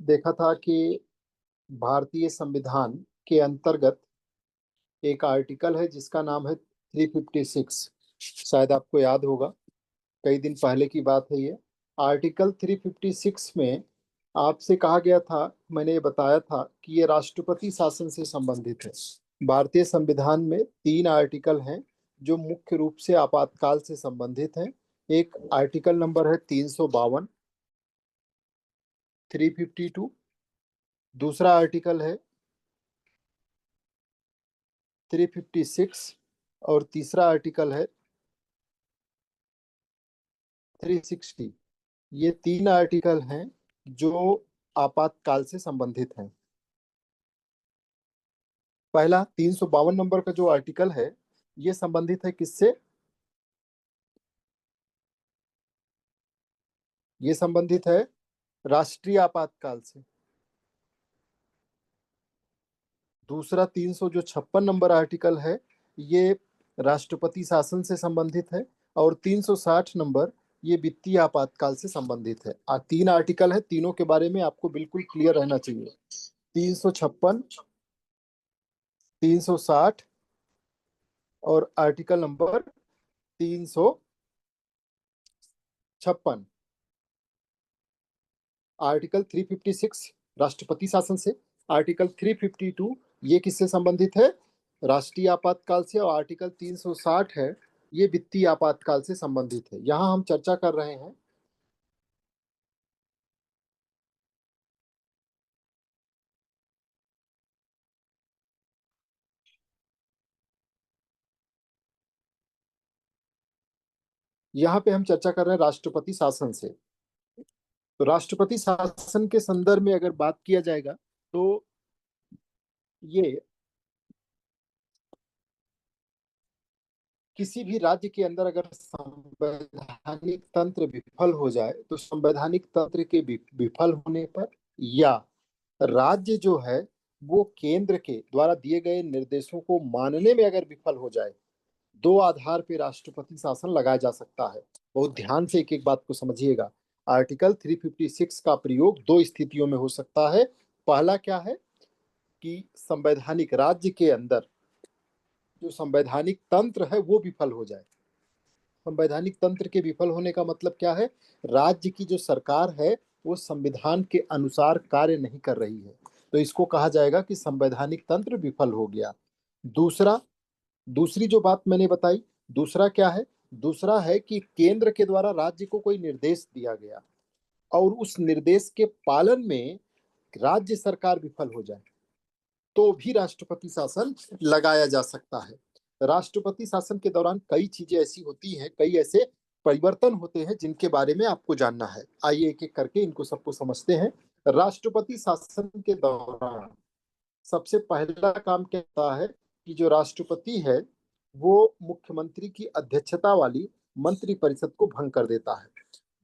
देखा था कि भारतीय संविधान के अंतर्गत एक आर्टिकल है जिसका नाम है 356। शायद आपको याद होगा, कई दिन पहले की बात है ये। आर्टिकल 356 में आपसे कहा गया था, मैंने ये बताया था कि ये राष्ट्रपति शासन से संबंधित है। भारतीय संविधान में 3 आर्टिकल हैं जो मुख्य रूप से आपातकाल से संबंधित हैं। एक आर्टिकल नंबर है 352, 352। दूसरा आर्टिकल है 356 और तीसरा आर्टिकल है 360। ये 3 आर्टिकल हैं जो आपातकाल से संबंधित हैं। पहला 352 नंबर का जो आर्टिकल है, ये संबंधित है किससे? ये संबंधित है राष्ट्रीय आपातकाल से। दूसरा 356 नंबर आर्टिकल है, ये राष्ट्रपति शासन से संबंधित है। और 360 नंबर ये वित्तीय आपातकाल से संबंधित है। 3 आर्टिकल है, तीनों के बारे में आपको बिल्कुल क्लियर रहना चाहिए। 356, 360 और आर्टिकल नंबर 356। आर्टिकल 356 राष्ट्रपति शासन से, आर्टिकल 352 ये किससे संबंधित है? राष्ट्रीय आपातकाल से। और आर्टिकल 360 है, ये वित्तीय आपातकाल से संबंधित है। यहाँ हम चर्चा कर रहे हैं यहाँ पे हम चर्चा कर रहे हैं राष्ट्रपति शासन से। तो राष्ट्रपति शासन के संदर्भ में अगर बात किया जाएगा तो ये किसी भी राज्य के अंदर अगर संवैधानिक तंत्र विफल हो जाए तो संवैधानिक तंत्र के विफल होने पर, या राज्य जो है वो केंद्र के द्वारा दिए गए निर्देशों को मानने में अगर विफल हो जाए, दो आधार पे राष्ट्रपति शासन लगाया जा सकता है। बहुत ध्यान से एक एक बात को समझिएगा। आर्टिकल 356 का प्रयोग दो स्थितियों में हो सकता है। पहला क्या है कि संवैधानिक राज्य के अंदर जो संवैधानिक तंत्र है वो विफल हो जाए। संवैधानिक तंत्र के विफल होने का मतलब क्या है? राज्य की जो सरकार है वो संविधान के अनुसार कार्य नहीं कर रही है, तो इसको कहा जाएगा कि संवैधानिक तंत्र विफल हो गया। दूसरा, दूसरी जो बात मैंने बताई, दूसरा क्या है? दूसरा है कि केंद्र के द्वारा राज्य को कोई निर्देश दिया गया और उस निर्देश के पालन में राज्य सरकार विफल हो जाए, तो भी राष्ट्रपति शासन लगाया जा सकता है। राष्ट्रपति शासन के दौरान कई चीजें ऐसी होती हैं, कई ऐसे परिवर्तन होते हैं जिनके बारे में आपको जानना है। आइए एक एक करके इनको सबको समझते हैं। राष्ट्रपति शासन के दौरान सबसे पहला काम क्या होता है कि जो राष्ट्रपति है वो मुख्यमंत्री की अध्यक्षता वाली मंत्री परिषद को भंग कर देता है।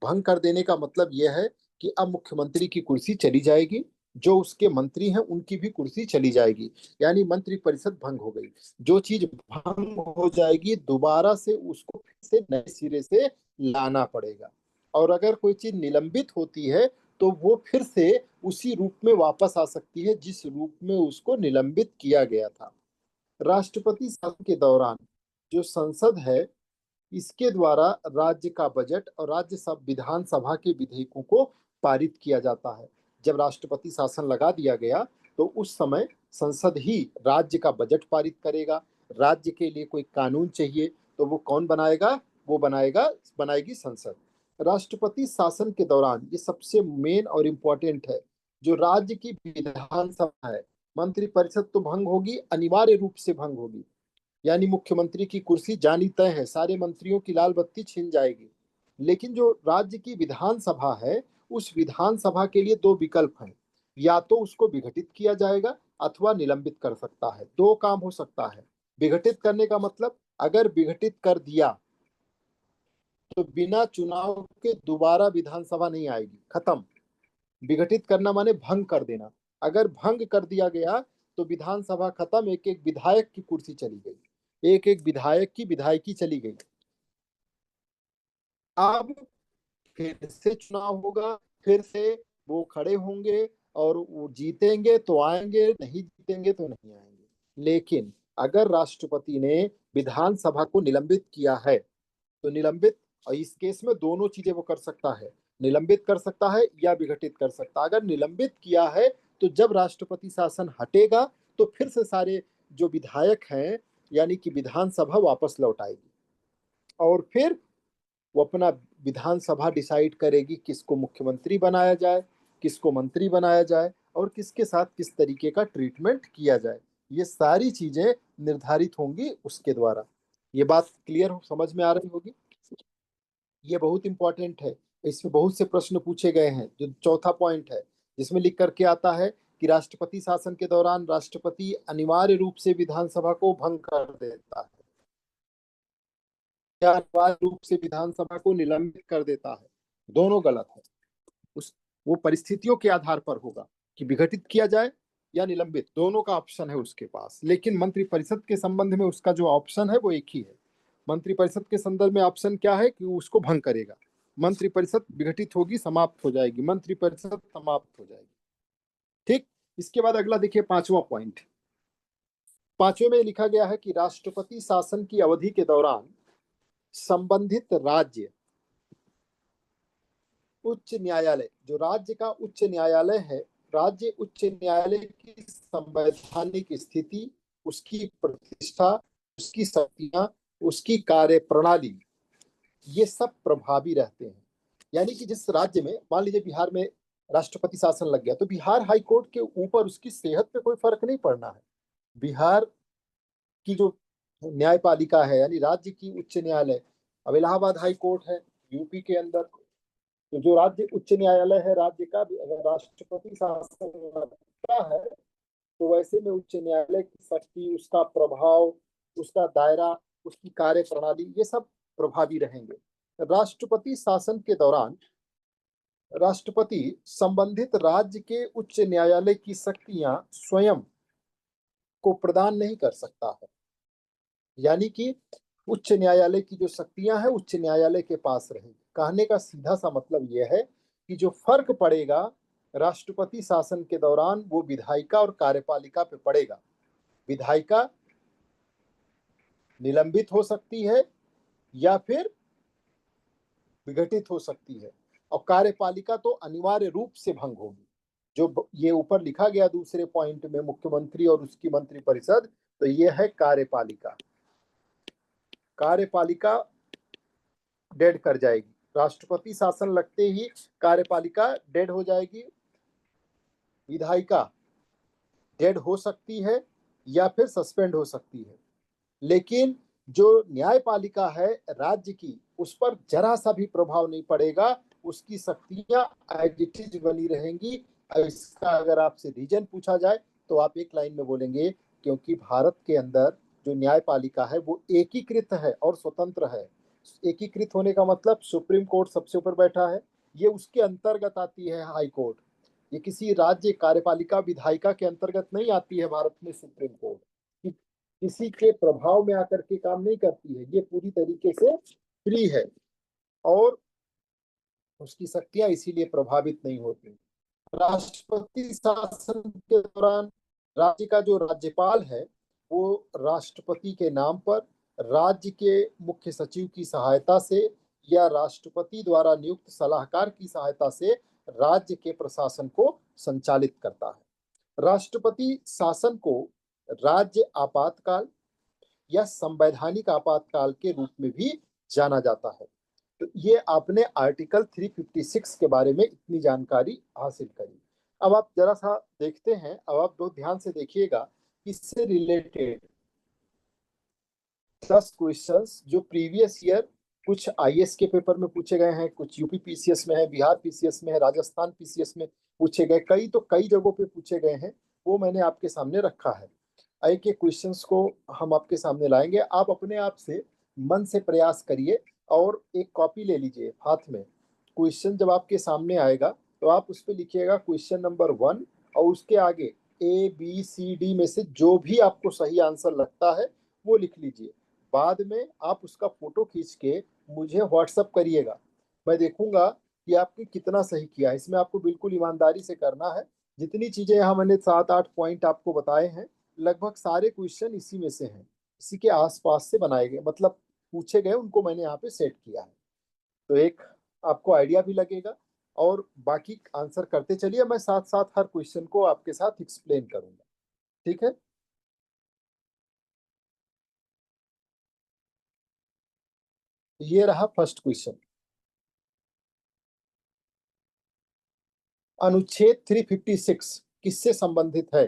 भंग कर देने का मतलब यह है कि अब मुख्यमंत्री की कुर्सी चली जाएगी, जो उसके मंत्री हैं उनकी भी कुर्सी चली जाएगी, यानी मंत्री परिषद भंग हो गई। जो चीज भंग हो जाएगी दोबारा से उसको फिर से नए सिरे से लाना पड़ेगा। और अगर कोई चीज निलंबित होती है तो वो फिर से उसी रूप में वापस आ सकती है जिस रूप में उसको निलंबित किया गया था। राष्ट्रपति शासन के दौरान जो संसद है, इसके द्वारा राज्य का बजट और राज्य सब विधानसभा के विधेयकों को पारित किया जाता है। जब राष्ट्रपति शासन लगा दिया गया तो उस समय संसद ही राज्य का बजट पारित करेगा। राज्य के लिए कोई कानून चाहिए तो वो कौन बनाएगा? वो बनाएगी संसद। राष्ट्रपति शासन के दौरान ये सबसे मेन और इम्पोर्टेंट है, जो राज्य की विधानसभा है, मंत्री परिषद तो भंग होगी, अनिवार्य रूप से भंग होगी, यानी मुख्यमंत्री की कुर्सी जानी तय है, सारे मंत्रियों की लाल बत्ती छिन जाएगी। लेकिन जो राज्य की विधानसभा है, उस विधानसभा के लिए दो विकल्प हैं, या तो उसको विघटित किया जाएगा अथवा निलंबित कर सकता है। दो काम हो सकता है। विघटित करने का मतलब, अगर विघटित कर दिया तो बिना चुनाव के दोबारा विधानसभा नहीं आएगी, खत्म। विघटित करना माने भंग कर देना। अगर भंग कर दिया गया तो विधानसभा खत्म, एक एक विधायक की कुर्सी चली गई, एक एक विधायक की विधायकी चली गई। अब फिर से चुनाव होगा, फिर से वो खड़े होंगे और वो जीतेंगे तो आएंगे, नहीं जीतेंगे तो नहीं आएंगे। लेकिन अगर राष्ट्रपति ने विधानसभा को निलंबित किया है तो निलंबित, और इस केस में दोनों चीजें वो कर सकता है, निलंबित कर सकता है या विघटित कर सकता है। अगर निलंबित किया है तो जब राष्ट्रपति शासन हटेगा तो फिर से सारे जो विधायक हैं यानी कि विधानसभा वापस लौट आएगी और फिर वो अपना विधानसभा डिसाइड करेगी किसको मुख्यमंत्री बनाया जाए, किसको मंत्री बनाया जाए और किसके साथ किस तरीके का ट्रीटमेंट किया जाए। ये सारी चीजें निर्धारित होंगी उसके द्वारा। ये बात क्लियर समझ में आ रही होगी। ये बहुत इंपॉर्टेंट है, इसमें बहुत से प्रश्न पूछे गए हैं। जो चौथा पॉइंट है जिसमें लिख करके आता है कि राष्ट्रपति शासन के दौरान राष्ट्रपति अनिवार्य रूप से विधानसभा को भंग कर देता है या अनिवार्य रूप से विधानसभा को निलंबित कर देता है, दोनों गलत है। उस वो परिस्थितियों के आधार पर होगा कि विघटित किया जाए या निलंबित, दोनों का ऑप्शन है उसके पास। लेकिन मंत्रिपरिषद के संबंध में उसका जो ऑप्शन है वो एक ही है। मंत्रिपरिषद के संदर्भ में ऑप्शन क्या है कि उसको भंग करेगा, मंत्रिपरिषद विघटित होगी, समाप्त हो जाएगी, मंत्रिपरिषद समाप्त हो जाएगी। ठीक। इसके बाद अगला देखिए, पांचवा पॉइंट। पांचवें में लिखा गया है कि राष्ट्रपति शासन की अवधि के दौरान संबंधित राज्य उच्च न्यायालय, जो राज्य का उच्च न्यायालय है, राज्य उच्च न्यायालय की संवैधानिक स्थिति, उसकी प्रतिष्ठा, उसकी शक्तियां, उसकी कार्य प्रणाली, ये सब प्रभावी रहते हैं। यानी कि जिस राज्य में, मान लीजिए बिहार में राष्ट्रपति शासन लग गया तो बिहार हाई कोर्ट के ऊपर उसकी सेहत पे कोई फर्क नहीं पड़ना है। बिहार की जो न्यायपालिका है यानी राज्य की उच्च न्यायालय, अब इलाहाबाद हाई कोर्ट है यूपी के अंदर, तो जो राज्य उच्च न्यायालय है राज्य का भी अगर राष्ट्रपति शासन लगता है तो वैसे में उच्च न्यायालय की शक्ति, उसका प्रभाव, उसका दायरा, उसकी कार्य प्रणाली, ये सब प्रभावी रहेंगे। राष्ट्रपति शासन के दौरान राष्ट्रपति संबंधित राज्य के उच्च न्यायालय की शक्तियां स्वयं को प्रदान नहीं कर सकता है। यानी कि उच्च न्यायालय की जो शक्तियां हैं उच्च न्यायालय के पास रहेगी। कहने का सीधा सा मतलब यह है कि जो फर्क पड़ेगा राष्ट्रपति शासन के दौरान वो विधायिका और कार्यपालिका पे पड़ेगा। विधायिका निलंबित हो सकती है या फिर विघटित हो सकती है और कार्यपालिका तो अनिवार्य रूप से भंग होगी। जो ये ऊपर लिखा गया दूसरे पॉइंट में, मुख्यमंत्री और उसकी मंत्रिपरिषद, तो ये है कार्यपालिका। कार्यपालिका डेड कर जाएगी, राष्ट्रपति शासन लगते ही कार्यपालिका डेड हो जाएगी। विधायिका डेड हो सकती है या फिर सस्पेंड हो सकती है, लेकिन जो न्यायपालिका है राज्य की उस पर जरा सा भी प्रभाव नहीं पड़ेगा, उसकी शक्तियां एज इट इज बनी रहेंगी। इसका अगर आपसे रीजन पूछा जाए तो आप एक लाइन में बोलेंगे क्योंकि भारत के अंदर जो न्यायपालिका है वो एकीकृत है और स्वतंत्र है। एकीकृत होने का मतलब सुप्रीम कोर्ट सबसे ऊपर बैठा है, ये उसके अंतर्गत आती है हाई कोर्ट, ये किसी राज्य कार्यपालिका विधायिका के अंतर्गत नहीं आती है भारत में सुप्रीम कोर्ट, किसी के प्रभाव में आकर के काम नहीं करती है, ये पूरी तरीके से फ्री है और उसकी शक्तियां इसीलिए प्रभावित नहीं होती। राष्ट्रपति शासन के दौरान राज्य का जो राज्यपाल है वो राष्ट्रपति के नाम पर राज्य के मुख्य सचिव की सहायता से या राष्ट्रपति द्वारा नियुक्त सलाहकार की सहायता से राज्य के प्रशासन को संचालित करता है। राष्ट्रपति शासन को राज्य आपातकाल या संवैधानिक आपातकाल के रूप में भी जाना जाता है। तो ये आपने आर्टिकल 356 के बारे में इतनी जानकारी हासिल करी। अब आप जरा सा देखते हैं, अब आप बहुत ध्यान से देखिएगा, इससे रिलेटेड 10 क्वेश्चंस जो प्रीवियस ईयर कुछ आईएएस के पेपर में पूछे गए हैं, कुछ यूपी पीसीएस में है, बिहार पीसीएस में है, राजस्थान पीसीएस में पूछे गए, कई जगहों पे पूछे गए हैं, वो मैंने आपके सामने रखा है। आई के क्वेश्चंस को हम आपके सामने लाएंगे, आप अपने आप से मन से प्रयास करिए और एक कॉपी ले लीजिए हाथ में। क्वेश्चन जब आपके सामने आएगा तो आप उस पर लिखिएगा क्वेश्चन नंबर 1 और उसके आगे ABCD में से जो भी आपको सही आंसर लगता है वो लिख लीजिए। बाद में आप उसका फोटो खींच के मुझे व्हाट्सअप करिएगा, मैं देखूंगा कि आपने कितना सही किया है। इसमें आपको बिल्कुल ईमानदारी से करना है, जितनी चीजें यहाँ मैंने 7-8 पॉइंट आपको बताए हैं, लगभग सारे क्वेश्चन इसी में से हैं, इसी के आसपास से बनाए गए, मतलब पूछे गए, उनको मैंने यहाँ पे सेट किया है। तो एक आपको आइडिया भी लगेगा, और बाकी आंसर करते चलिए, मैं साथ साथ हर क्वेश्चन को आपके साथ एक्सप्लेन करूंगा। ठीक है। ये रहा फर्स्ट क्वेश्चन। अनुच्छेद 356 किससे संबंधित है?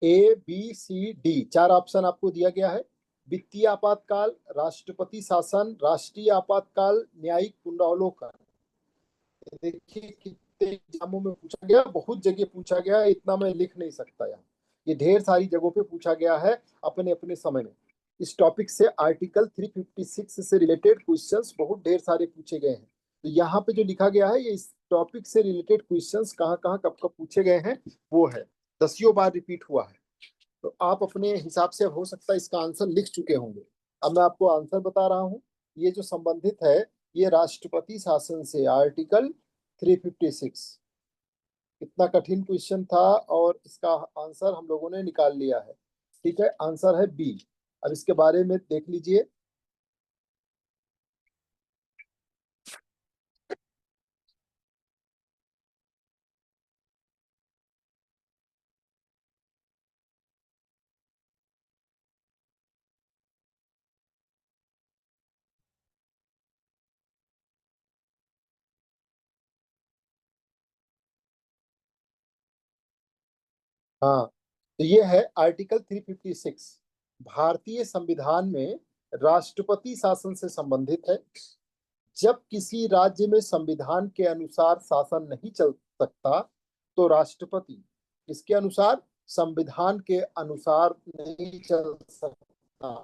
A B C D, चार ऑप्शन आपको दिया गया है। वित्तीय आपातकाल, राष्ट्रपति शासन, राष्ट्रीय आपातकाल, न्यायिक पुनरावलोकन। देखिए कितने एग्जामों में पूछा गया, बहुत जगह पूछा गया है, इतना मैं लिख नहीं सकता यहाँ। ये ढेर सारी जगहों पे पूछा गया है अपने अपने समय में। इस टॉपिक से आर्टिकल 356 से रिलेटेड क्वेश्चंस बहुत ढेर सारे पूछे गए हैं। तो यहाँ पे जो लिखा गया है, ये इस टॉपिक से रिलेटेड क्वेश्चंस कहाँ कहाँ कब कब पूछे गए हैं वो है, दसियों बार रिपीट हुआ है। तो आप अपने हिसाब से हो सकता है इसका आंसर लिख चुके होंगे। अब मैं आपको आंसर बता रहा हूँ। ये जो संबंधित है, ये राष्ट्रपति शासन से, आर्टिकल 356। इतना कठिन क्वेश्चन था, और इसका आंसर हम लोगों ने निकाल लिया है। ठीक है, आंसर है बी। अब इसके बारे में देख लीजिए। हाँ, तो ये है आर्टिकल 356, भारतीय संविधान में राष्ट्रपति शासन से संबंधित है। जब किसी राज्य में संविधान के अनुसार शासन नहीं चल सकता, तो राष्ट्रपति इसके अनुसार, संविधान के अनुसार नहीं चल सकता।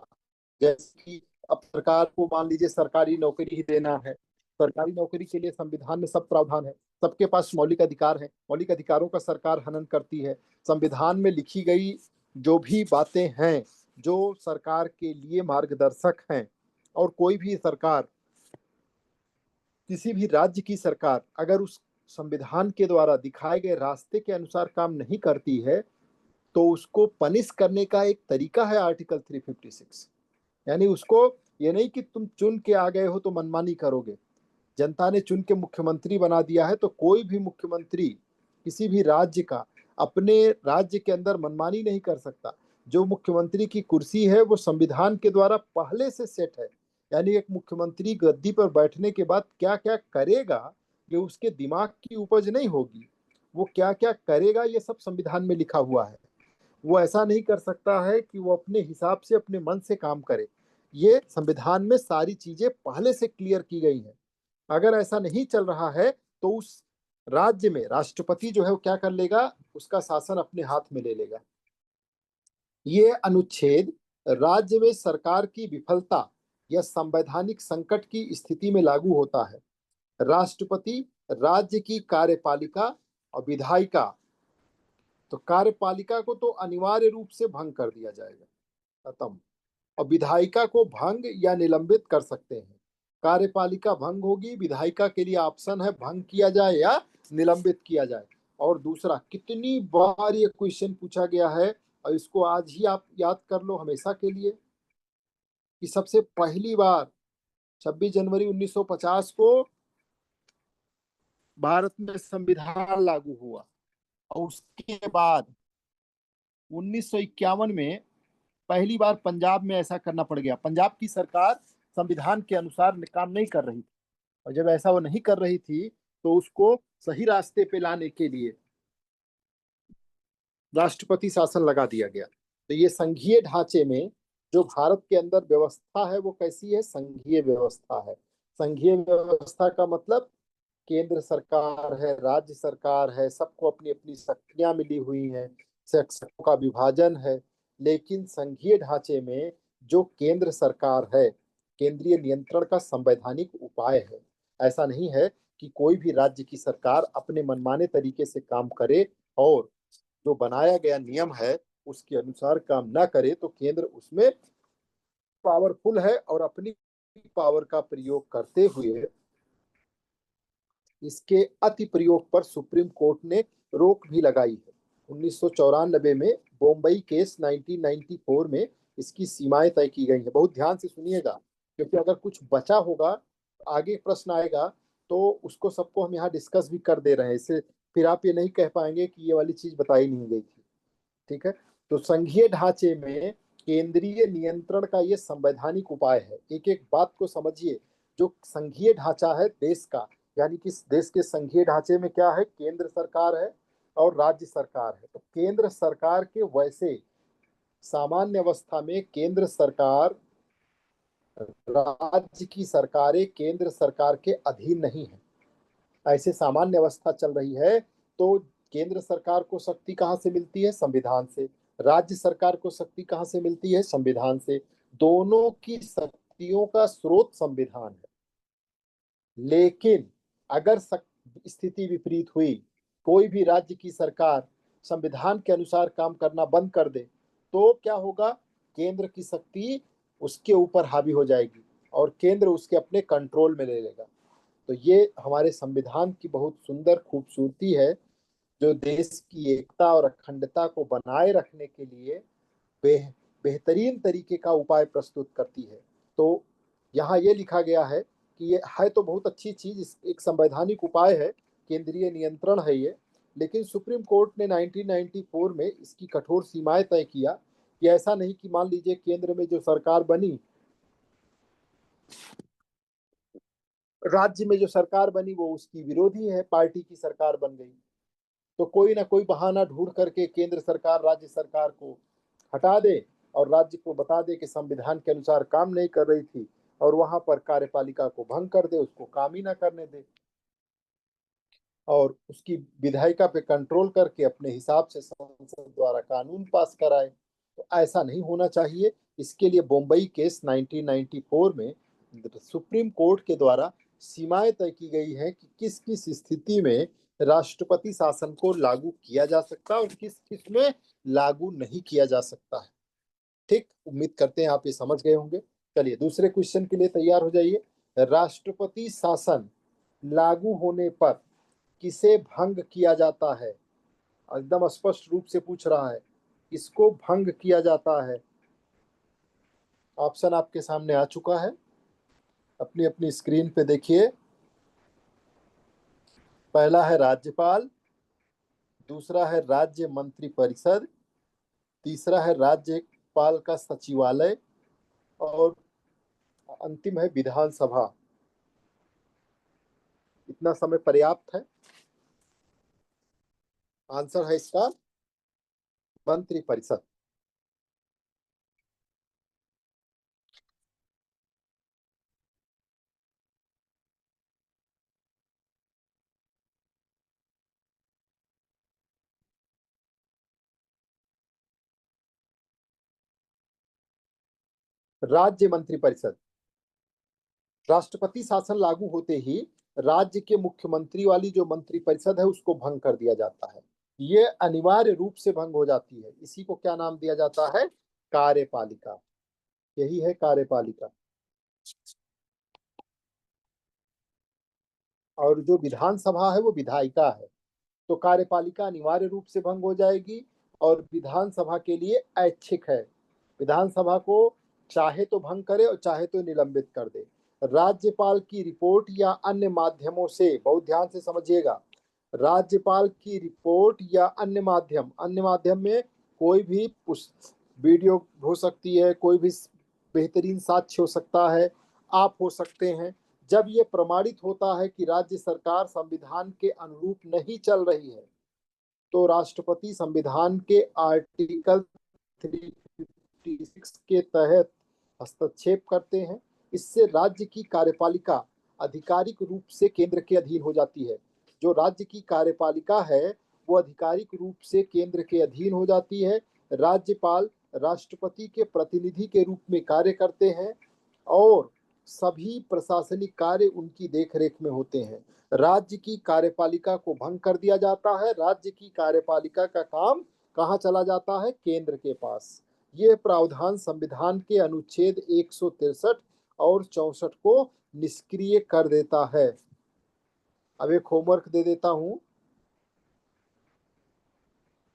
जैसे कि अब सरकार को मान लीजिए सरकारी नौकरी ही देना है, सरकारी नौकरी के लिए संविधान में सब प्रावधान है, सबके पास मौलिक अधिकार है, मौलिक अधिकारों का सरकार हनन करती है। संविधान में लिखी गई जो भी बातें हैं, जो सरकार के लिए मार्गदर्शक हैं, और कोई भी सरकार, किसी भी राज्य की सरकार अगर उस संविधान के द्वारा दिखाए गए रास्ते के अनुसार काम नहीं करती है, तो उसको पनिश करने का एक तरीका है आर्टिकल 356। यानी उसको, ये नहीं कि तुम चुन के आ गए हो तो मनमानी करोगे। जनता ने चुन के मुख्यमंत्री बना दिया है, तो कोई भी मुख्यमंत्री किसी भी राज्य का अपने राज्य के अंदर मनमानी नहीं कर सकता। जो मुख्यमंत्री की कुर्सी है वो संविधान के द्वारा पहले से सेट है। यानी एक मुख्यमंत्री गद्दी पर बैठने के बाद क्या क्या करेगा, ये उसके दिमाग की उपज नहीं होगी। वो क्या क्या करेगा ये सब संविधान में लिखा हुआ है। वो ऐसा नहीं कर सकता है कि वो अपने हिसाब से अपने मन से काम करे। ये संविधान में सारी चीजें पहले से क्लियर की गई हैं। अगर ऐसा नहीं चल रहा है, तो उस राज्य में राष्ट्रपति जो है वो क्या कर लेगा, उसका शासन अपने हाथ में ले लेगा। ये अनुच्छेद राज्य में सरकार की विफलता या संवैधानिक संकट की स्थिति में लागू होता है। राष्ट्रपति राज्य की कार्यपालिका और विधायिका, तो कार्यपालिका को तो अनिवार्य रूप से भंग कर दिया जाएगा, खत्म। और विधायिका को भंग या निलंबित कर सकते हैं। कार्यपालिका भंग होगी, विधायिका के लिए ऑप्शन है भंग किया जाए या निलंबित किया जाए। और दूसरा, कितनी बार ये क्वेश्चन पूछा गया है, और इसको आज ही आप याद कर लो हमेशा के लिए, कि सबसे पहली बार 26 जनवरी 1950 को भारत में संविधान लागू हुआ, और उसके बाद 1951 में पहली बार पंजाब में ऐसा करना पड़ गया। पंजाब की सरकार संविधान के अनुसार काम नहीं कर रही थी, और जब ऐसा वो नहीं कर रही थी, तो उसको सही रास्ते पे लाने के लिए राष्ट्रपति शासन लगा दिया गया। तो ये संघीय ढांचे में जो भारत के अंदर व्यवस्था है वो कैसी है, संघीय व्यवस्था है। संघीय व्यवस्था का मतलब केंद्र सरकार है, राज्य सरकार है, सबको अपनी अपनी शक्तियां मिली हुई हैं, शक्तियों का विभाजन है। लेकिन संघीय ढांचे में जो केंद्र सरकार है, केंद्रीय नियंत्रण का संवैधानिक उपाय है। ऐसा नहीं है कि कोई भी राज्य की सरकार अपने मनमाने तरीके से काम करे, और जो बनाया गया नियम है उसके अनुसार काम ना करे, तो केंद्र उसमें पावरफुल है, और अपनी पावर का प्रयोग करते हुए इसके अति प्रयोग पर सुप्रीम कोर्ट ने रोक भी लगाई है। 1994 में बॉम्बई केस 1994 में इसकी सीमाएं तय की गई है। बहुत ध्यान से सुनिएगा, क्योंकि अगर कुछ बचा होगा, आगे प्रश्न आएगा, तो उसको सबको हम यहाँ डिस्कस भी कर दे रहे हैं। इससे फिर आप ये नहीं कह पाएंगे कि ये वाली चीज बताई नहीं गई थी। ठीक है। तो संघीय ढांचे में केंद्रीय नियंत्रण का ये संवैधानिक उपाय है। एक एक बात को समझिए। जो संघीय ढांचा है देश का, यानी कि देश के संघीय ढांचे में क्या है, केंद्र सरकार है और राज्य सरकार है। तो केंद्र सरकार के वैसे सामान्य अवस्था में केंद्र सरकार राज्य की सरकारें केंद्र सरकार के अधीन नहीं है। ऐसे सामान्य अवस्था चल रही है। तो केंद्र सरकार को शक्ति कहाँ से मिलती है? संविधान से। राज्य सरकार को शक्ति कहाँ से मिलती है? संविधान से। दोनों की शक्तियों का स्रोत संविधान है। लेकिन अगर स्थिति विपरीत हुई, कोई भी राज्य की सरकार संविधान के अनुसार काम करना बंद कर दे, तो क्या होगा? केंद्र की शक्ति उसके ऊपर हावी हो जाएगी और केंद्र उसके अपने कंट्रोल में ले लेगा। तो ये हमारे संविधान की बहुत सुंदर खूबसूरती है, जो देश की एकता और अखंडता को बनाए रखने के लिए बेहतरीन तरीके का उपाय प्रस्तुत करती है। तो यहाँ ये लिखा गया है कि ये है तो बहुत अच्छी चीज, एक संवैधानिक उपाय है, केंद्रीय नियंत्रण है ये। लेकिन सुप्रीम कोर्ट ने 1994 में इसकी कठोर सीमाएं तय किया कि ऐसा नहीं कि मान लीजिए केंद्र में जो सरकार बनी, राज्य में जो सरकार बनी वो उसकी विरोधी है, पार्टी की सरकार बन गई, तो कोई ना कोई बहाना ढूंढ करके केंद्र सरकार राज्य सरकार को हटा दे और राज्य को बता दे कि संविधान के अनुसार काम नहीं कर रही थी, और वहां पर कार्यपालिका को भंग कर दे, उसको काम ही ना करने दे, और उसकी विधायिका पे कंट्रोल करके अपने हिसाब से संसद द्वारा कानून पास कराए। तो ऐसा नहीं होना चाहिए। इसके लिए बम्बई केस 1994 में सुप्रीम कोर्ट के द्वारा सीमाएं तय की गई हैं कि किस किस स्थिति में राष्ट्रपति शासन को लागू किया जा सकता है और किस किस में लागू नहीं किया जा सकता है। ठीक, उम्मीद करते हैं आप ये समझ गए होंगे। चलिए दूसरे क्वेश्चन के लिए तैयार हो जाइए। राष्ट्रपति शासन लागू होने पर किसे भंग किया जाता है? एकदम स्पष्ट रूप से पूछ रहा है, किसको भंग किया जाता है? ऑप्शन आपके सामने आ चुका है, अपनी अपनी स्क्रीन पे देखिए। पहला है राज्यपाल, दूसरा है राज्य मंत्री परिषद, तीसरा है राज्यपाल का सचिवालय, और अंतिम है विधानसभा। इतना समय पर्याप्त है? आंसर है इसका मंत्री परिषद। राज्य मंत्री परिषद। राष्ट्रपति शासन लागू होते ही राज्य के मुख्यमंत्री वाली जो मंत्री परिषद है उसको भंग कर दिया जाता है। ये अनिवार्य रूप से भंग हो जाती है। इसी को क्या नाम दिया जाता है? कार्यपालिका। यही है कार्यपालिका। और जो विधानसभा है वो विधायिका है। तो कार्यपालिका अनिवार्य रूप से भंग हो जाएगी और विधानसभा के लिए ऐच्छिक है। विधानसभा को चाहे तो भंग करे और चाहे तो निलंबित कर दे। राज्यपाल की रिपोर्ट या अन्य माध्यमों से, बहुत ध्यान से समझिएगा, राज्यपाल की रिपोर्ट या अन्य माध्यम में कोई भी वीडियो हो सकती है, कोई भी बेहतरीन साक्ष्य हो सकता है, आप हो सकते हैं। जब ये प्रमाणित होता है कि राज्य सरकार संविधान के अनुरूप नहीं चल रही है, तो राष्ट्रपति संविधान के आर्टिकल 356 के तहत हस्तक्षेप करते हैं। इससे राज्य की कार्यपालिका आधिकारिक रूप से केंद्र के अधीन हो जाती है। जो राज्य की कार्यपालिका है वो आधिकारिक रूप से केंद्र के अधीन हो जाती है। राज्यपाल राष्ट्रपति के प्रतिनिधि के रूप में कार्य करते हैं और सभी प्रशासनिक कार्य उनकी देखरेख में होते हैं। राज्य की कार्यपालिका को भंग कर दिया जाता है। राज्य की कार्यपालिका का काम कहाँ चला जाता है? केंद्र के पास। ये प्रावधान संविधान के अनुच्छेद 163 और 64 को निष्क्रिय कर देता है। अब एक होमवर्क दे देता हूं।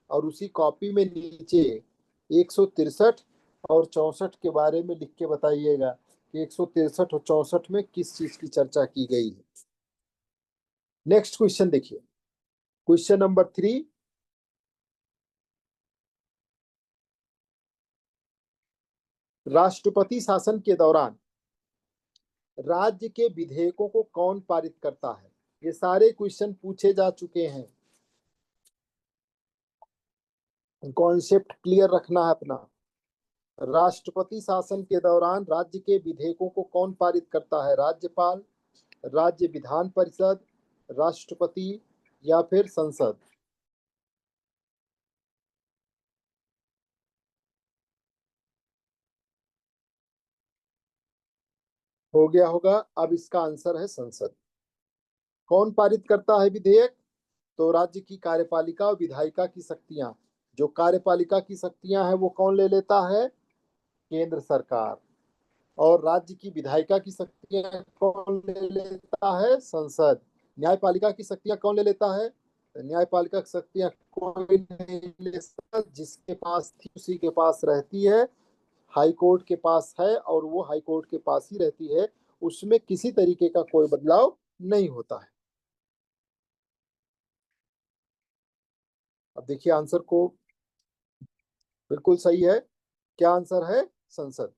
और उसी कॉपी में नीचे 163 और 64 के बारे में लिख के बताइएगा कि 163 और 64 में किस चीज की चर्चा की गई है। नेक्स्ट क्वेश्चन देखिए, क्वेश्चन नंबर 3। राष्ट्रपति शासन के दौरान राज्य के विधेयकों को कौन पारित करता है? ये सारे क्वेश्चन पूछे जा चुके हैं, कॉन्सेप्ट क्लियर रखना है अपना। राष्ट्रपति शासन के दौरान राज्य के विधेयकों को कौन पारित करता है? राज्यपाल, राज्य विधान परिषद, राष्ट्रपति या फिर संसद? हो गया होगा। अब इसका आंसर है संसद। कौन पारित करता है विधेयक? तो राज्य की कार्यपालिका और विधायिका की शक्तियां। जो कार्यपालिका की शक्तियां हैं वो कौन ले लेता है? केंद्र सरकार। और राज्य की विधायिका की शक्तियां कौन ले लेता है? संसद। न्यायपालिका की शक्तियां कौन ले लेता है? न्यायपालिका की शक्तियां कोई नहीं ले सकता, जिसके पास थी उसी के पास रहती है। हाई कोर्ट के पास है और वो हाई कोर्ट के पास ही रहती है, उसमें किसी तरीके का कोई बदलाव नहीं होता है। अब देखिए आंसर को, बिल्कुल सही है। क्या आंसर है? संसद।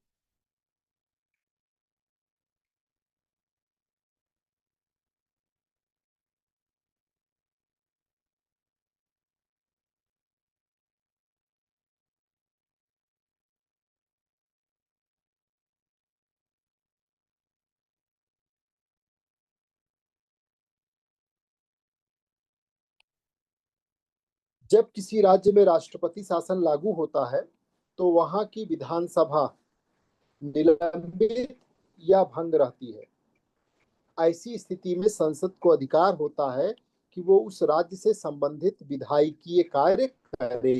जब किसी राज्य में राष्ट्रपति शासन लागू होता है तो वहां की विधानसभा निलंबित या भंग रहती है। ऐसी स्थिति में संसद को अधिकार होता है कि वो उस राज्य से संबंधित विधायिकीय कार्य करे।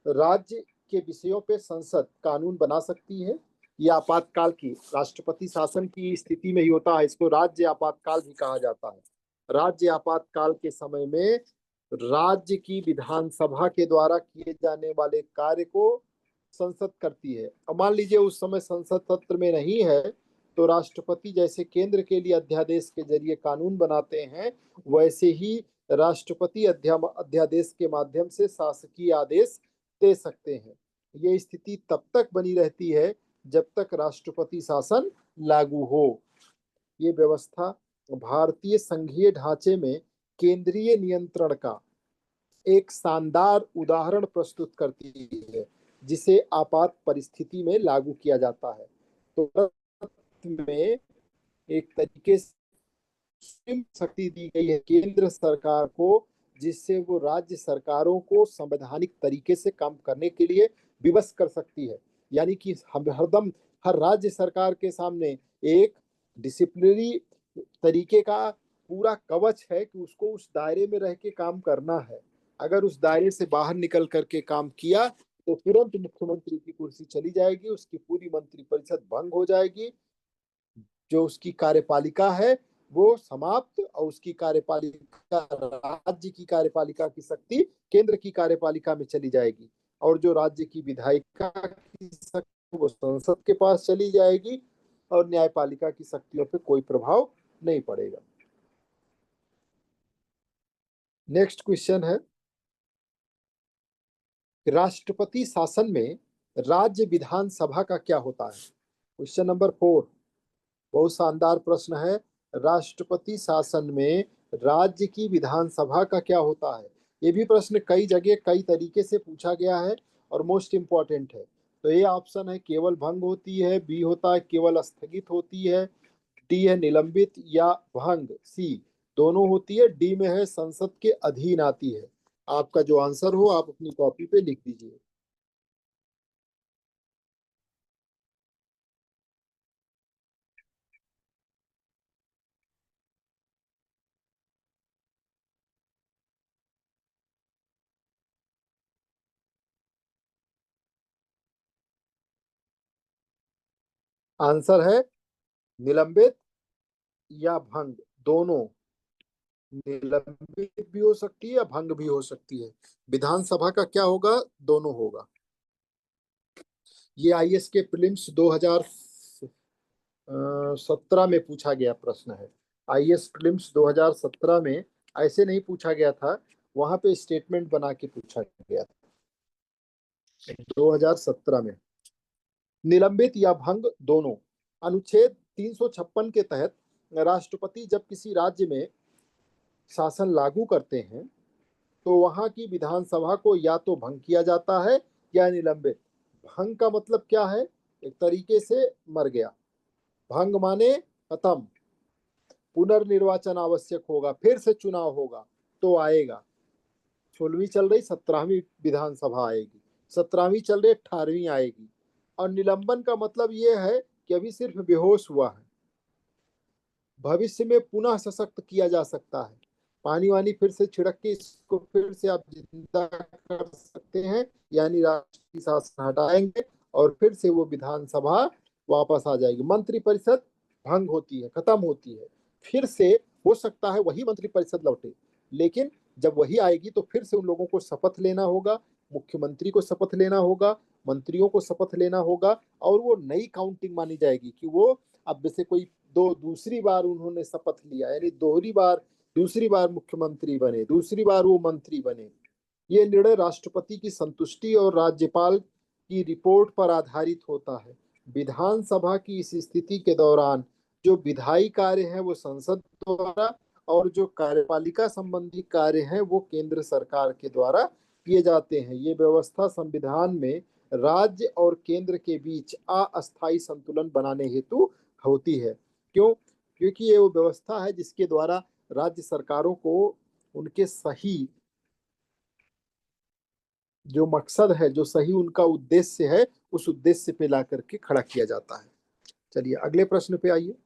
राज्य के विषयों पे संसद कानून बना सकती है। यह आपातकाल की, राष्ट्रपति शासन की स्थिति में ही होता है। इसको राज्य आपातकाल भी कहा जाता है। राज्य आपातकाल के समय में राज्य की विधानसभा के द्वारा किए जाने वाले कार्य को संसद करती है। अब मान लीजिए उस समय संसद सत्र में नहीं है, तो राष्ट्रपति जैसे केंद्र के लिए अध्यादेश के जरिए कानून बनाते हैं, वैसे ही राष्ट्रपति अध्यादेश के माध्यम से शासकीय आदेश दे सकते हैं। ये स्थिति तब तक बनी रहती है जब तक राष्ट्रपति शासन लागू हो। ये व्यवस्था भारतीय संघीय ढांचे में केंद्रीय नियंत्रण का एक शानदार उदाहरण प्रस्तुत करती है, जिसे आपात परिस्थिति में लागू किया जाता है। तो भारत में एक तरीके से शक्ति दी गई है केंद्र सरकार को, जिससे वो राज्य सरकारों को संवैधानिक तरीके से काम करने के लिए विवश कर सकती है। यानी कि हम हरदम हर राज्य सरकार के सामने एक डिसिप्लिनरी तरीके का पूरा कवच है कि उसको उस दायरे में रह के काम करना है। अगर उस दायरे से बाहर निकल करके काम किया तो तुरंत मुख्यमंत्री की कुर्सी चली जाएगी, उसकी पूरी मंत्रिपरिषद भंग हो जाएगी, जो उसकी कार्यपालिका है वो समाप्त, और उसकी कार्यपालिका, राज्य की कार्यपालिका की शक्ति केंद्र की कार्यपालिका में चली जाएगी, और जो राज्य की विधायिका की शक्ति वो संसद के पास चली जाएगी, और न्यायपालिका की शक्तियों पे कोई प्रभाव नहीं पड़ेगा। नेक्स्ट क्वेश्चन है, राष्ट्रपति शासन में राज्य विधानसभा का क्या होता है? क्वेश्चन नंबर 4, बहुत शानदार प्रश्न है। राष्ट्रपति शासन में राज्य की विधानसभा का क्या होता है? ये भी प्रश्न कई जगह कई तरीके से पूछा गया है और मोस्ट इम्पोर्टेंट है। तो ए ऑप्शन है केवल भंग होती है, बी होता है केवल स्थगित होती है, डी है निलंबित या भंग, सी दोनों होती है, डी में है संसद के अधीन आती है। आपका जो आंसर हो आप अपनी कॉपी पे लिख दीजिए। आंसर है निलंबित या भंग, दोनों। निलंबित भी हो सकती है या भंग भी हो सकती है। विधानसभा का क्या होगा? दोनों होगा। ये आईएएस के प्रीलिम्स 2017 में पूछा गया प्रश्न है। आईएएस प्रीलिम्स 2017 में ऐसे नहीं पूछा गया था, वहां पे स्टेटमेंट बना के पूछा गया था 2017 में। निलंबित या भंग दोनों। अनुच्छेद 356 के तहत राष्ट्रपति जब किसी राज्य में शासन लागू करते हैं तो वहां की विधानसभा को या तो भंग किया जाता है या निलंबित। भंग का मतलब क्या है? एक तरीके से मर गया। भंग माने खत्म। पुनर्निर्वाचन आवश्यक होगा, फिर से चुनाव होगा तो आएगा। 16वीं चल रही, 17वीं विधानसभा आएगी, 17वीं चल रही, 18वीं आएगी। और निलंबन का मतलब ये है कि अभी सिर्फ बेहोश हुआ है, भविष्य में पुनः सशक्त किया जा सकता है। पानी वानी फिर से छिड़क के इसको फिर से आप जिंदा कर सकते हैं, यानी राष्ट्रीय शासन हटाएंगे और फिर से वो विधानसभा वापस आ जाएगी। मंत्रिपरिषद भंग होती है, खत्म होती है। फिर से हो सकता है वही मंत्रिपरिषद लौटे, लेकिन जब वही आएगी तो फिर से उन लोगों को शपथ लेना होगा, मुख्यमंत्री को शपथ लेना होगा, मंत्रियों को शपथ लेना होगा, और वो नई काउंटिंग मानी जाएगी कि वो अब जैसे कोई दूसरी बार उन्होंने शपथ लिया, यानी दोहरी बार, दूसरी बार मुख्यमंत्री बने, दूसरी बार वो मंत्री बने। ये निर्णय राष्ट्रपति की संतुष्टि और राज्यपाल की रिपोर्ट पर आधारित होता है। विधानसभा की इस स्थिति के दौरान जो विधायी कार्य है वो संसद द्वारा, और जो कार्यपालिका संबंधी कार्य हैं वो केंद्र सरकार के द्वारा किए जाते हैं। ये व्यवस्था संविधान में राज्य और केंद्र के बीच अस्थायी संतुलन बनाने हेतु होती है। क्यों? क्योंकि ये वो व्यवस्था है जिसके द्वारा राज्य सरकारों को उनके सही जो मकसद है, जो सही उनका उद्देश्य है, उस उद्देश्य पे ला करके खड़ा किया जाता है। चलिए अगले प्रश्न पे आइए।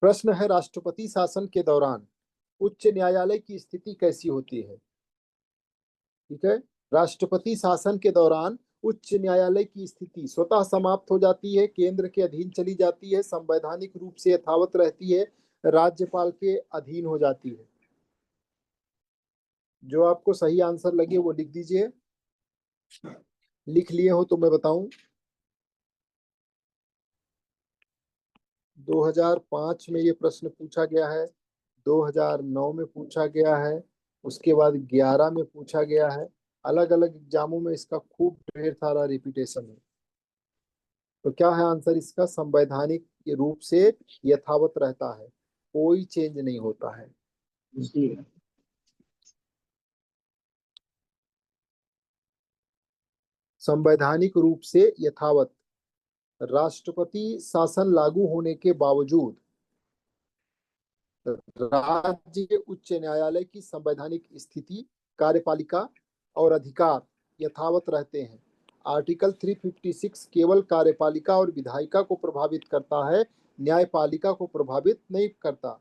प्रश्न है, राष्ट्रपति शासन के दौरान उच्च न्यायालय की स्थिति कैसी होती है? ठीक है। राष्ट्रपति शासन के दौरान उच्च न्यायालय की स्थिति स्वतः समाप्त हो जाती है, केंद्र के अधीन चली जाती है, संवैधानिक रूप से यथावत रहती है, राज्यपाल के अधीन हो जाती है। जो आपको सही आंसर लगे वो लिख दीजिए। लिख लिए हो तो मैं बताऊं। 2005 में ये प्रश्न पूछा गया है, 2009 में पूछा गया है, उसके बाद 11 में पूछा गया है। अलग अलग एग्जामों में इसका खूब ढेर सारा रिपीटेशन है। तो क्या है आंसर इसका? संवैधानिक रूप से यथावत रहता है, कोई चेंज नहीं होता है। जी। संवैधानिक रूप से यथावत। राष्ट्रपति शासन लागू होने के बावजूद राज्य उच्च न्यायालय की संवैधानिक स्थिति, कार्यपालिका और अधिकार यथावत रहते हैं। आर्टिकल 356 केवल कार्यपालिका और विधायिका को प्रभावित करता है, न्यायपालिका को प्रभावित नहीं करता।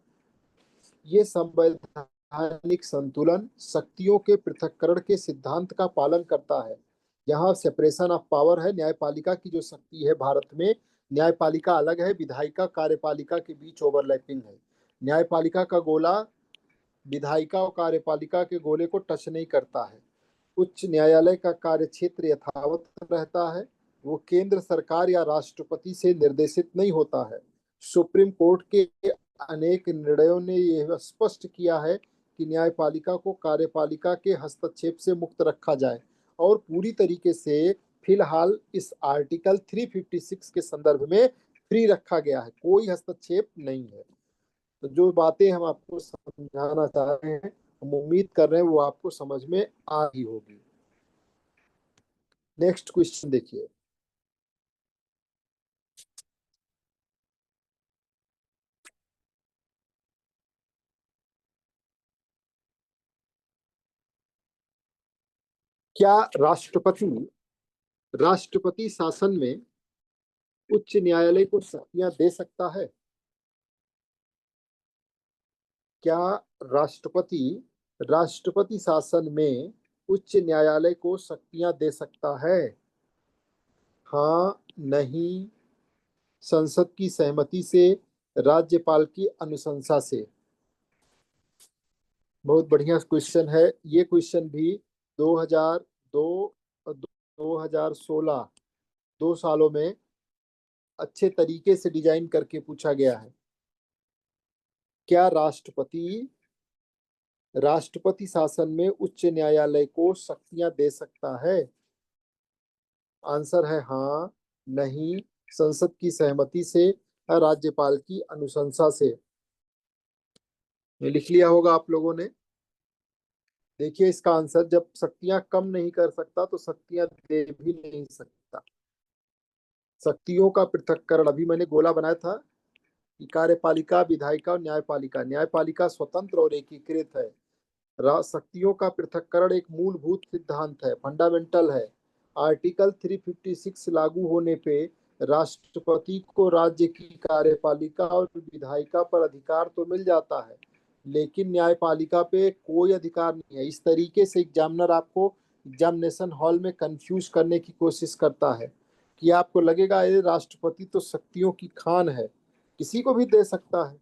ये संवैधानिक संतुलन शक्तियों के पृथक्करण के सिद्धांत का पालन करता है। यहाँ सेपरेशन ऑफ पावर है। न्यायपालिका की जो शक्ति है भारत में, न्यायपालिका अलग है, विधायिका कार्यपालिका के बीच ओवरलैपिंग है। न्यायपालिका का गोला विधायिका और कार्यपालिका के गोले को टच नहीं करता है। उच्च न्यायालय का कार्य क्षेत्र यथावत रहता है, वो केंद्र सरकार या राष्ट्रपति से निर्देशित नहीं होता है। सुप्रीम कोर्ट के अनेक निर्णयों ने यह स्पष्ट किया है कि न्यायपालिका को कार्यपालिका के हस्तक्षेप से मुक्त रखा जाए, और पूरी तरीके से फिलहाल इस आर्टिकल 356 के संदर्भ में फ्री रखा गया है, कोई हस्तक्षेप नहीं है। तो जो बातें हम आपको समझाना चाह रहे हैं, हम उम्मीद कर रहे हैं वो आपको समझ में आ रही होगी। नेक्स्ट क्वेश्चन देखिए। क्या राष्ट्रपति राष्ट्रपति शासन में उच्च न्यायालय को शक्तियां दे सकता है? क्या राष्ट्रपति राष्ट्रपति शासन में उच्च न्यायालय को शक्तियां दे सकता है? हाँ, नहीं, संसद की सहमति से, राज्यपाल की अनुशंसा से। बहुत बढ़िया क्वेश्चन है। ये क्वेश्चन भी 2002 2016 दो सालों में अच्छे तरीके से डिजाइन करके पूछा गया है। क्या राष्ट्रपति शासन में उच्च न्यायालय को शक्तियां दे सकता है? आंसर है हाँ, नहीं, संसद की सहमति से, राज्यपाल की अनुशंसा से। लिख लिया होगा आप लोगों ने। देखिए इसका आंसर, जब शक्तियां कम नहीं कर सकता तो शक्तियां दे भी नहीं सकता। शक्तियों का पृथक्करण अभी मैंने गोला बनाया था कि कार्यपालिका, विधायिका और न्यायपालिका। न्यायपालिका स्वतंत्र और एकीकृत है। शक्तियों का पृथक्करण एक मूलभूत सिद्धांत है, फंडामेंटल है। आर्टिकल 356 लागू होने पे राष्ट्रपति को राज्य की कार्यपालिका और विधायिका पर अधिकार तो मिल जाता है, लेकिन न्यायपालिका पे कोई अधिकार नहीं है। इस तरीके से एग्जामिनर आपको एग्जामिनेशन हॉल में कंफ्यूज करने की कोशिश करता है कि आपको लगेगा ये राष्ट्रपति तो शक्तियों की खान है, किसी को भी दे सकता है,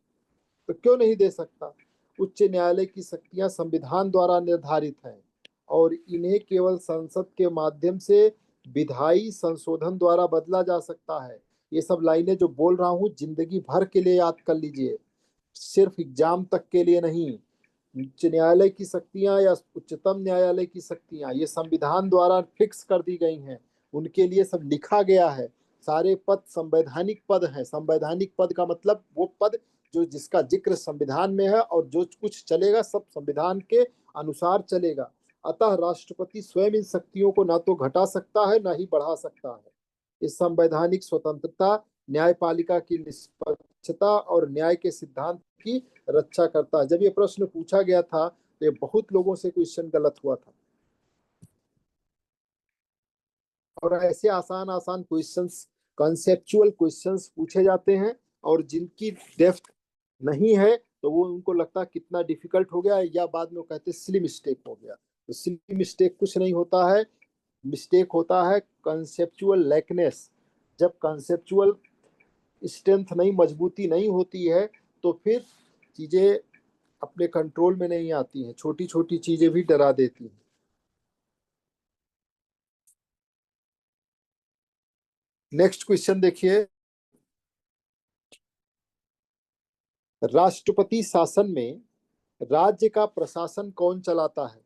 तो क्यों नहीं दे सकता। उच्च न्यायालय की शक्तियां संविधान द्वारा निर्धारित हैं और इन्हें केवल संसद के माध्यम से विधायी संशोधन द्वारा बदला जा सकता है। ये सब लाइनें जो बोल रहा हूँ जिंदगी भर के लिए याद कर लीजिए, सिर्फ एग्जाम तक के लिए नहीं। उच्च न्यायालय की शक्तियां या उच्चतम न्यायालय की शक्तियां ये संविधान द्वारा फिक्स कर दी गई हैं, उनके लिए सब लिखा गया है। सारे पद संवैधानिक पद हैं। संवैधानिक पद का मतलब वो पद जो जिसका जिक्र संविधान में है और जो कुछ चलेगा सब संविधान के अनुसार चलेगा। अतः राष्ट्रपति स्वयं इन शक्तियों को ना तो घटा सकता है ना ही बढ़ा सकता है। इस संवैधानिक स्वतंत्रता न्यायपालिका की निष्पक्षता और न्याय के सिद्धांत की रक्षा करता है। जब ये प्रश्न पूछा गया था तो ये बहुत लोगों से क्वेश्चन गलत हुआ था, और ऐसे आसान आसान क्वेश्चंस, कॉन्सेप्चुअल क्वेश्चंस पूछे जाते हैं, और जिनकी डेप्थ नहीं है तो वो उनको लगता है कितना डिफिकल्ट हो गया, या बाद में वो कहते हैं सिली मिस्टेक हो गया। तो सिली मिस्टेक कुछ नहीं होता है, मिस्टेक होता है कॉन्सेप्चुअल लैकनेस। जब कॉन्सेप्चुअल स्ट्रेंथ नहीं, मजबूती नहीं होती है, तो फिर चीजें अपने कंट्रोल में नहीं आती हैं, छोटी छोटी चीजें भी डरा देती हैं। नेक्स्ट क्वेश्चन देखिए। राष्ट्रपति शासन में राज्य का प्रशासन कौन चलाता है?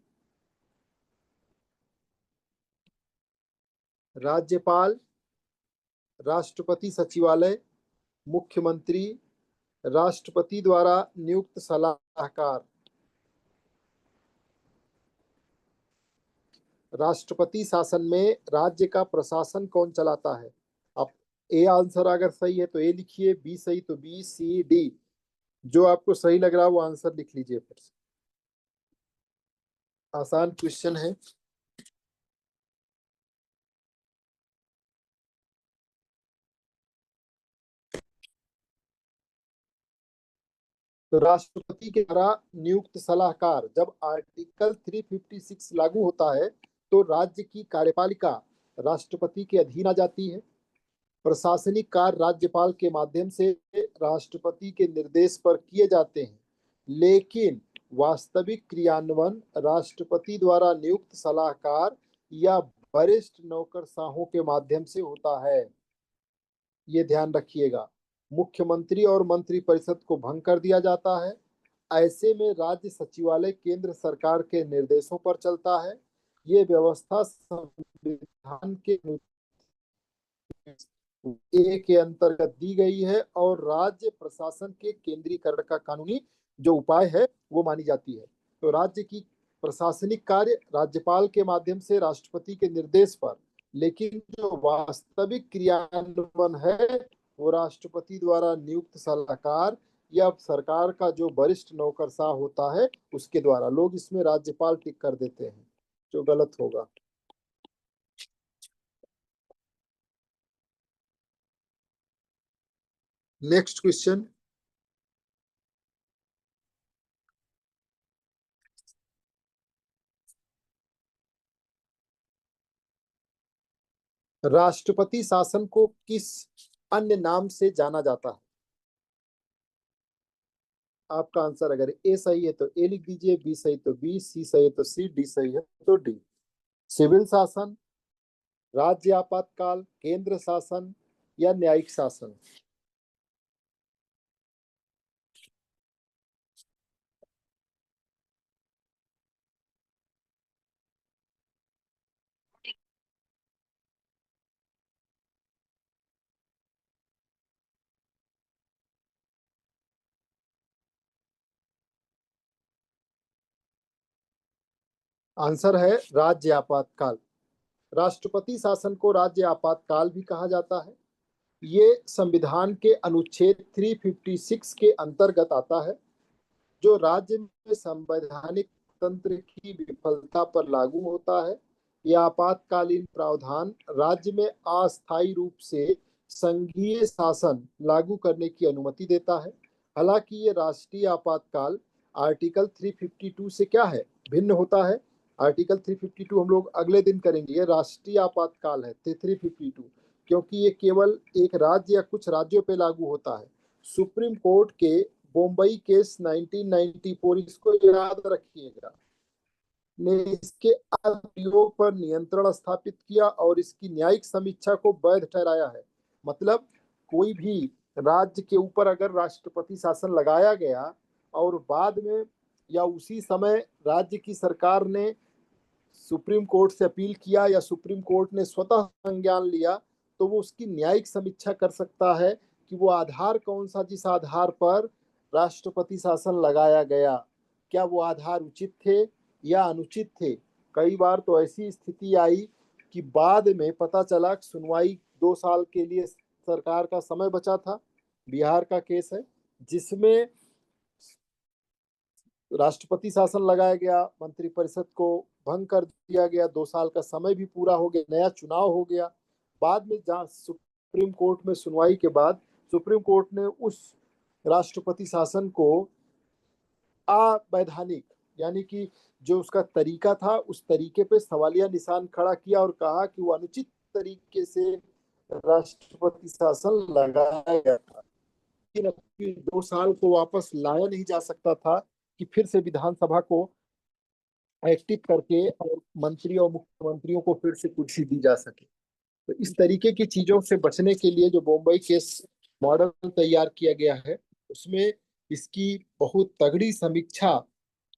राज्यपाल, राष्ट्रपति सचिवालय, मुख्यमंत्री, राष्ट्रपति द्वारा नियुक्त सलाहकार। राष्ट्रपति शासन में राज्य का प्रशासन कौन चलाता है? आप ए आंसर अगर सही है तो ए लिखिए, बी सही तो बी, सी डी। जो आपको सही लग रहा है वो आंसर लिख लीजिए फिर से। आसान क्वेश्चन है। तो राष्ट्रपति के द्वारा नियुक्त सलाहकार, जब आर्टिकल 356 लागू होता है तो राज्य की कार्यपालिका राष्ट्रपति के अधीन आ जाती है। प्रशासनिक कार्य राज्यपाल के माध्यम से राष्ट्रपति के निर्देश पर किए जाते हैं, लेकिन वास्तविक क्रियान्वयन राष्ट्रपति द्वारा नियुक्त सलाहकार या वरिष्ठ नौकरशाहों के माध्यम से होता है। ये ध्यान रखिएगा। मुख्यमंत्री और मंत्रिपरिषद को भंग कर दिया जाता है। ऐसे में राज्य सचिवालय केंद्र सरकार के निर्देशों पर चलता है। ये व्यवस्था संविधान के ए के अंतर्गत दी गई है और राज्य प्रशासन के केंद्रीकरण का कानूनी जो उपाय है वो मानी जाती है। तो राज्य की प्रशासनिक कार्य राज्यपाल के माध्यम से राष्ट्रपति के निर्देश पर, लेकिन जो वास्तविक क्रियान्वयन है वो राष्ट्रपति द्वारा नियुक्त सलाहकार या सरकार का जो वरिष्ठ नौकरशाह होता है उसके द्वारा। लोग इसमें राज्यपाल टिक कर देते हैं, जो गलत होगा। Next question. राष्ट्रपति शासन को किस अन्य नाम से जाना जाता है? आपका आंसर अगर ए सही है तो ए लिख दीजिए, बी सही तो बी, सी सही है तो सी, डी सही है तो डी। सिविल शासन, राज्य आपातकाल, केंद्र शासन या न्यायिक शासन? आंसर है राज्य आपातकाल। राष्ट्रपति शासन को राज्य आपातकाल भी कहा जाता है। ये संविधान के अनुच्छेद 356 के अंतर्गत आता है, जो राज्य में संवैधानिक तंत्र की विफलता पर लागू होता है। यह आपातकालीन प्रावधान राज्य में अस्थायी रूप से संघीय शासन लागू करने की अनुमति देता है। हालांकि ये राष्ट्रीय आपातकाल आर्टिकल 352 से क्या है, भिन्न होता है। आर्टिकल 352 हम लोग अगले दिन करेंगे। ये राष्ट्रीय आपातकाल है 352, क्योंकि ये केवल एक राज्य या कुछ राज्यों पे लागू होता है। सुप्रीम कोर्ट के बम्बई केस 1994, इसको याद रखिएगा, ने इसके प्रयोग पर नियंत्रण स्थापित किया और इसकी न्यायिक समीक्षा को वैध ठहराया है। मतलब कोई भी राज्य के ऊपर अगर राष्ट्रपति शासन लगाया गया और बाद में या उसी समय राज्य की सरकार ने सुप्रीम कोर्ट से अपील किया या सुप्रीम कोर्ट ने स्वतः संज्ञान लिया, तो वो उसकी न्यायिक समीक्षा कर सकता है कि वो आधार कौन सा, जिस आधार पर राष्ट्रपति शासन लगाया गया, क्या वो आधार उचित थे या अनुचित थे। कई बार तो ऐसी स्थिति आई कि बाद में पता चला कि सुनवाई 2 साल के लिए सरकार का समय बचा था। बिहार का केस है जिसमें राष्ट्रपति शासन लगाया गया, मंत्रिपरिषद को भंग कर दिया गया, 2 साल का समय भी पूरा हो गया, नया चुनाव हो गया। बाद में जहाँ सुप्रीम कोर्ट में सुनवाई के बाद सुप्रीम कोर्ट ने उस राष्ट्रपति शासन को अवैधानिक, यानी कि जो उसका तरीका था उस तरीके पे सवालिया निशान खड़ा किया और कहा कि वो अनुचित तरीके से राष्ट्रपति शासन लगाया गया था। लेकिन 2 साल को वापस लाया नहीं जा सकता था कि फिर से विधानसभा को एक्टिव करके और मंत्री और मुख्यमंत्रियों को फिर से कुर्सी दी जा सके। तो इस तरीके की चीजों से बचने के लिए जो बॉम्बई केस मॉडल तैयार किया गया है, उसमें इसकी बहुत तगड़ी समीक्षा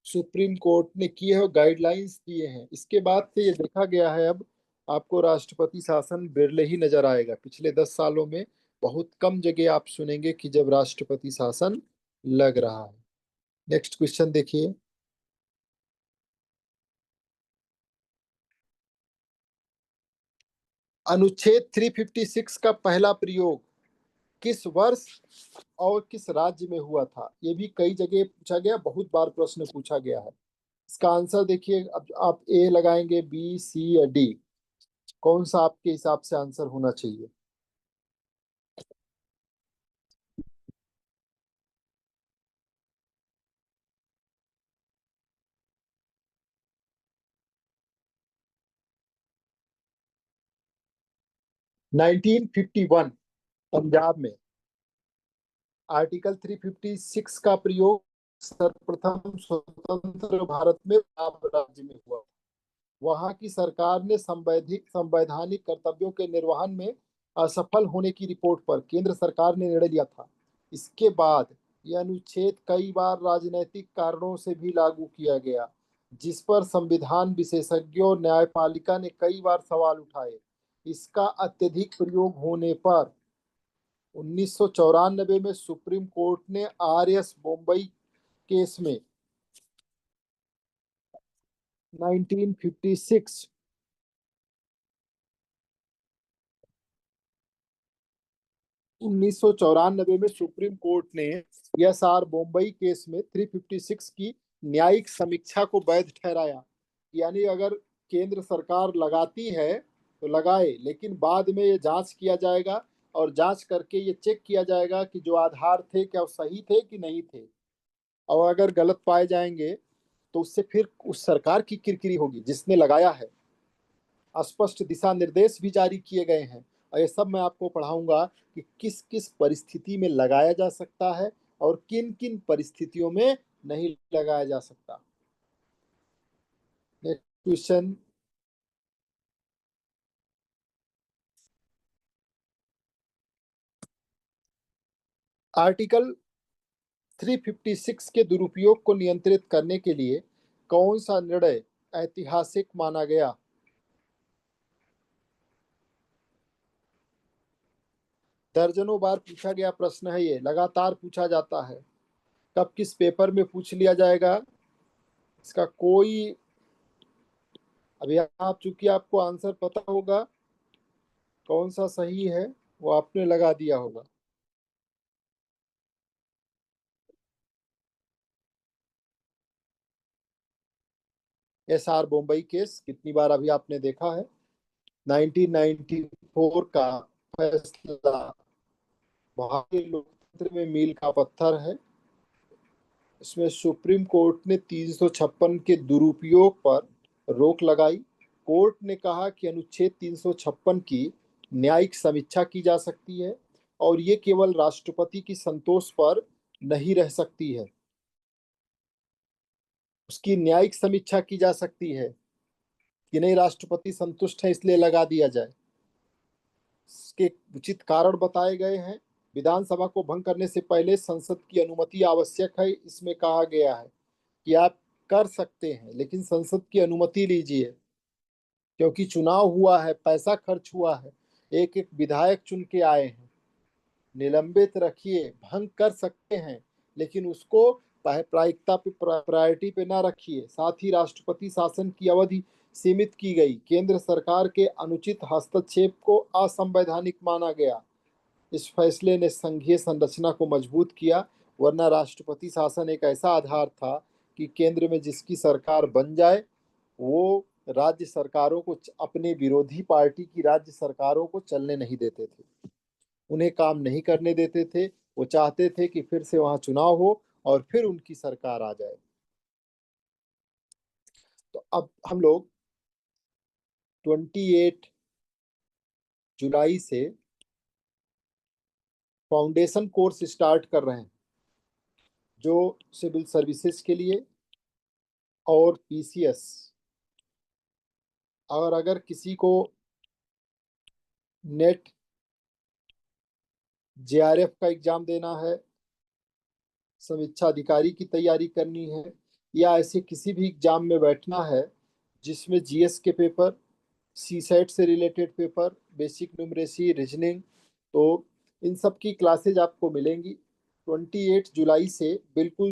सुप्रीम कोर्ट ने की है और गाइडलाइंस दिए हैं। इसके बाद से ये देखा गया है, अब आपको राष्ट्रपति शासन बिरले ही नजर आएगा। पिछले 10 सालों में बहुत कम जगह आप सुनेंगे कि जब राष्ट्रपति शासन लग रहा है। नेक्स्ट क्वेश्चन देखिए। अनुच्छेद 356 का पहला प्रयोग किस वर्ष और किस राज्य में हुआ था? ये भी कई जगह पूछा गया, बहुत बार प्रश्न पूछा गया है। इसका आंसर देखिए, अब आप ए लगाएंगे, बी, सी या डी, कौन सा आपके हिसाब से आंसर होना चाहिए? 1951, पंजाब में आर्टिकल 356 का प्रयोग सर्वप्रथम स्वतंत्र भारत में पंजाब राज्य में हुआ। वहां की सरकार ने संवैधानिक कर्तव्यों के निर्वहन में असफल होने की रिपोर्ट पर केंद्र सरकार ने निर्णय लिया था। इसके बाद यह अनुच्छेद कई बार राजनीतिक कारणों से भी लागू किया गया, जिस पर संविधान विशेषज्ञों और न्यायपालिका ने कई बार सवाल उठाए। इसका अत्यधिक प्रयोग होने पर 1994 में सुप्रीम कोर्ट ने आर एस बम्बई केस में 1956 1994 में सुप्रीम कोर्ट ने एस आर बम्बई केस में 356 की न्यायिक समीक्षा को वैध ठहराया। यानी अगर केंद्र सरकार लगाती है तो लगाए, लेकिन बाद में ये जांच किया जाएगा और जांच करके ये चेक किया जाएगा कि जो आधार थे क्या वो सही थे कि नहीं थे। और अगर गलत पाए जाएंगे तो उससे फिर उस सरकार की किरकिरी होगी जिसने लगाया है। स्पष्ट दिशा निर्देश भी जारी किए गए हैं और ये सब मैं आपको पढ़ाऊंगा कि किस किस परिस्थिति में लगाया जा सकता है और किन किन परिस्थितियों में नहीं लगाया जा सकता। Next question. आर्टिकल 356 के दुरुपयोग को नियंत्रित करने के लिए कौन सा निर्णय ऐतिहासिक माना गया? दर्जनों बार पूछा गया प्रश्न है, ये लगातार पूछा जाता है। कब किस पेपर में पूछ लिया जाएगा इसका कोई, अभी आप चूंकि आपको आंसर पता होगा कौन सा सही है वो आपने लगा दिया होगा। SR बम्बई केस कितनी बार अभी आपने देखा है? 1994 का फैसला भारतीय लोकतंत्र में मील का पत्थर है। इसमें सुप्रीम कोर्ट ने 356 के दुरुपयोग पर रोक लगाई। कोर्ट ने कहा कि अनुच्छेद 356 की न्यायिक समीक्षा की जा सकती है और ये केवल राष्ट्रपति की संतोष पर नहीं रह सकती है, उसकी न्यायिक समीक्षा की जा सकती है कि नहीं राष्ट्रपति संतुष्ट है इसलिए लगा दिया जाए। इसके उचित कारण बताए गए हैं। विधानसभा को भंग करने से पहले संसद की अनुमति आवश्यक है, इसमें कहा गया है कि आप कर सकते हैं लेकिन संसद की अनुमति लीजिए, क्योंकि चुनाव हुआ है, पैसा खर्च हुआ है, एक एक विधायक चुन के आए हैं। निलंबित रखिए, भंग कर सकते हैं लेकिन उसको प्रायिकता पे प्रायोरिटी पे ना रखिए। साथ ही राष्ट्रपति शासन की अवधि सीमित की गई। केंद्र सरकार के अनुचित हस्तक्षेप को असंवैधानिक माना गया। इस फैसले ने संघीय संरचना को मजबूत किया, वरना राष्ट्रपति शासन एक ऐसा आधार था कि केंद्र में जिसकी सरकार बन जाए वो राज्य सरकारों को, अपने विरोधी पार्टी की राज्य सरकारों को चलने नहीं देते थे, उन्हें काम नहीं करने देते थे। वो चाहते थे कि फिर से वहां चुनाव हो और फिर उनकी सरकार आ जाए। तो अब हम लोग 28 जुलाई से फाउंडेशन कोर्स स्टार्ट कर रहे हैं जो सिविल सर्विसेज के लिए और PCS। और अगर किसी को नेट JRF का एग्जाम देना है, समीक्षा अधिकारी की तैयारी करनी है, या ऐसे किसी भी एग्जाम में बैठना है जिसमें GS के पेपर, CSET से related paper, basic numeracy, reasoning, तो इन सब की क्लासेज आपको मिलेंगी 28 जुलाई से। बिल्कुल